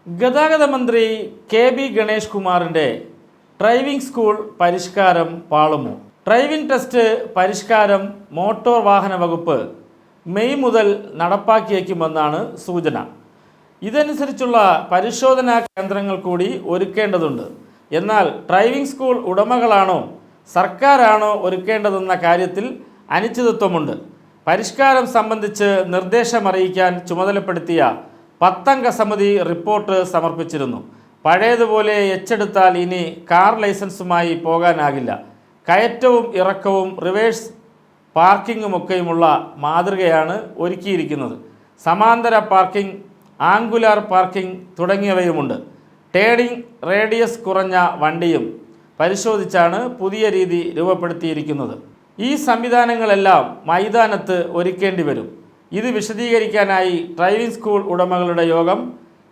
ഗതാഗത മന്ത്രി കെ.ബി. ഗണേഷ് കുമാറിൻ്റെ ഡ്രൈവിംഗ് സ്കൂൾ പരിഷ്കാരം പാളുമോ? ഡ്രൈവിംഗ് ടെസ്റ്റ് പരിഷ്കാരം മോട്ടോർ വാഹന വകുപ്പ് മെയ് മുതൽ നടപ്പാക്കിയേക്കുമെന്നാണ് സൂചന. ഇതനുസരിച്ചുള്ള പരിശോധനാ കേന്ദ്രങ്ങൾ കൂടി ഒരുക്കേണ്ടതുണ്ട്. എന്നാൽ ഡ്രൈവിംഗ് സ്കൂൾ ഉടമകളാണോ സർക്കാരാണോ ഒരുക്കേണ്ടതെന്ന കാര്യത്തിൽ അനിശ്ചിതത്വമുണ്ട്. പരിഷ്കാരം സംബന്ധിച്ച് നിർദ്ദേശമറിയിക്കാൻ ചുമതലപ്പെടുത്തിയ 10 അംഗ സമിതി റിപ്പോർട്ട് സമർപ്പിച്ചിരുന്നു. പഴയതുപോലെ എച്ചെടുത്താൽ ഇനി കാർ ലൈസൻസുമായി പോകാനാകില്ല. കയറ്റവും ഇറക്കവും റിവേഴ്സ് പാർക്കിങ്ങുമൊക്കെയുമുള്ള മാതൃകയാണ് ഒരുക്കിയിരിക്കുന്നത്. സമാന്തര പാർക്കിംഗ്, ആംഗുലാർ പാർക്കിംഗ് തുടങ്ങിയവയുമുണ്ട്. ടേണിംഗ് റേഡിയസ് കുറഞ്ഞ വണ്ടിയും പരിശോധിച്ചാണ് പുതിയ രീതി രൂപപ്പെടുത്തിയിരിക്കുന്നത്. ഈ സംവിധാനങ്ങളെല്ലാം മൈതാനത്ത് ഒരുക്കേണ്ടി വരും. ഇത് വിശദീകരിക്കാനായി ഡ്രൈവിംഗ് സ്കൂൾ ഉടമകളുടെ യോഗം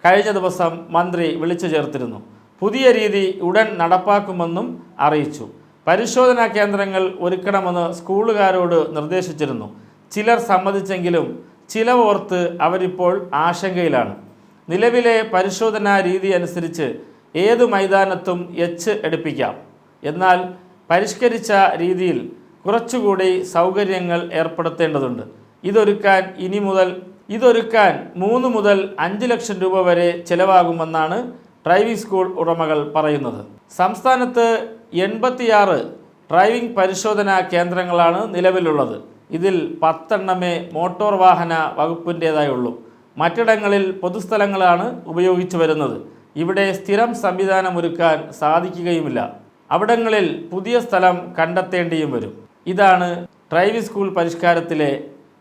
കഴിഞ്ഞ ദിവസം മന്ത്രി വിളിച്ചു ചേർത്തിരുന്നു. പുതിയ രീതി ഉടൻ നടപ്പാക്കുമെന്നും അറിയിച്ചു. പരിശോധനാ കേന്ദ്രങ്ങൾ ഒരുക്കണമെന്ന് സ്കൂളുകാരോട് നിർദ്ദേശിച്ചിരുന്നു. ചിലർ സമ്മതിച്ചെങ്കിലും ചിലവോർത്ത് അവരിപ്പോൾ ആശങ്കയിലാണ്. നിലവിലെ പരിശോധനാ രീതി അനുസരിച്ച് ഏതു മൈതാനത്തും എച്ച് എടുപ്പിക്കാം. എന്നാൽ പരിഷ്കരിച്ച രീതിയിൽ കുറച്ചുകൂടി സൗകര്യങ്ങൾ ഏർപ്പെടുത്തേണ്ടതുണ്ട്. ഇതൊരുക്കാൻ 3 മുതൽ 5 ലക്ഷം രൂപ വരെ ചിലവാകുമെന്നാണ് ഡ്രൈവിംഗ് സ്കൂൾ ഉടമകൾ പറയുന്നത്. സംസ്ഥാനത്ത് 86 ഡ്രൈവിംഗ് പരിശോധനാ കേന്ദ്രങ്ങളാണ് നിലവിലുള്ളത്. ഇതിൽ 10 എണ്ണമേ മോട്ടോർ വാഹന വകുപ്പിൻ്റേതായുള്ളൂ. മറ്റിടങ്ങളിൽ പൊതുസ്ഥലങ്ങളാണ് ഉപയോഗിച്ചു വരുന്നത്. ഇവിടെ സ്ഥിരം സംവിധാനമൊരുക്കാൻ സാധിക്കുകയുമില്ല. അവിടങ്ങളിൽ പുതിയ സ്ഥലം കണ്ടെത്തേണ്ടിയും വരും. ഇതാണ് ഡ്രൈവിംഗ് സ്കൂൾ പരിഷ്കാരത്തിലെ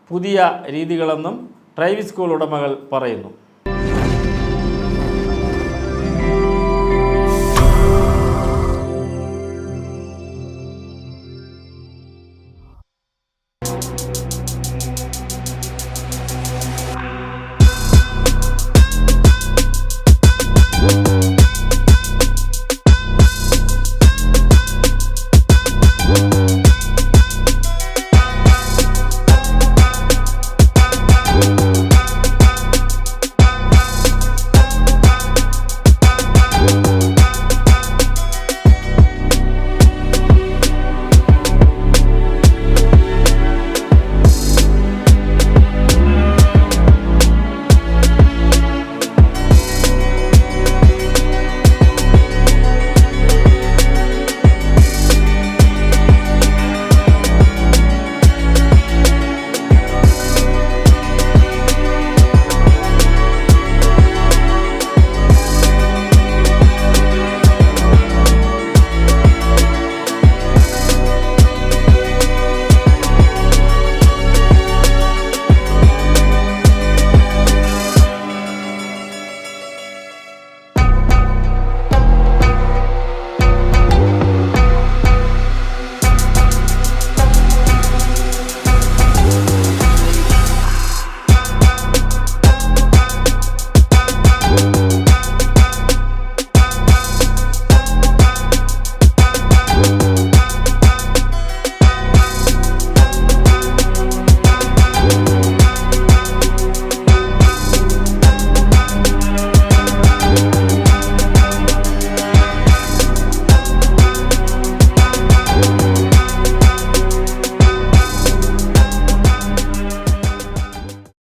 പുതിയ രീതികളെന്നും ഡ്രൈവിംഗ് സ്കൂൾ ഉടമകൾ പറയുന്നു.